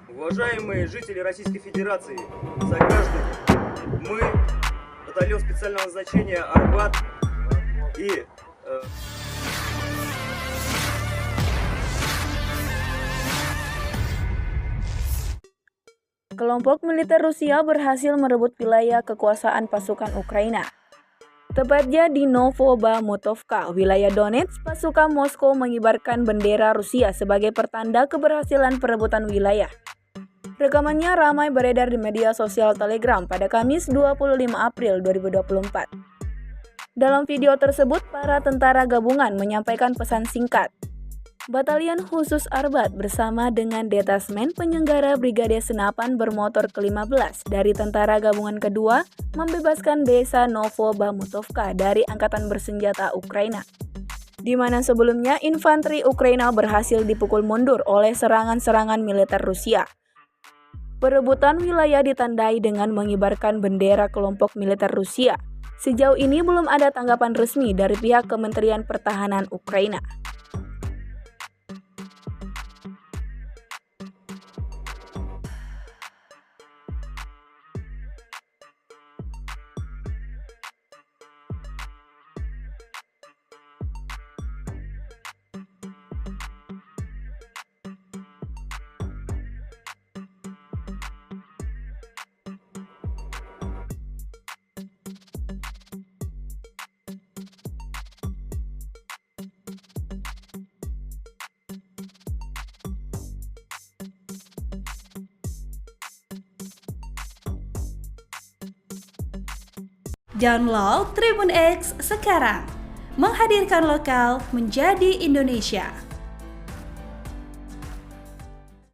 Уважаемые жители Российской Федерации, сограждане, мы, батальон специального назначения «Арбат» и Kelompok militer Rusia berhasil merebut wilayah kekuasaan pasukan Ukraina. Tepatnya di Novobamutovka, wilayah Donetsk, pasukan Moskow mengibarkan bendera Rusia sebagai pertanda keberhasilan perebutan wilayah. Rekamannya ramai beredar di media sosial Telegram pada Kamis 25 April 2024. Dalam video tersebut, para tentara gabungan menyampaikan pesan singkat. Batalion Khusus Arbat bersama dengan detasmen penyenggara Brigade Senapan Bermotor ke-15 dari Tentara Gabungan Kedua membebaskan desa Novobamutovka dari Angkatan Bersenjata Ukraina, di mana sebelumnya infanteri Ukraina berhasil dipukul mundur oleh serangan-serangan militer Rusia. Perebutan wilayah ditandai dengan mengibarkan bendera kelompok militer Rusia. Sejauh ini belum ada tanggapan resmi dari pihak Kementerian Pertahanan Ukraina. Download Tribun X sekarang, menghadirkan lokal menjadi Indonesia.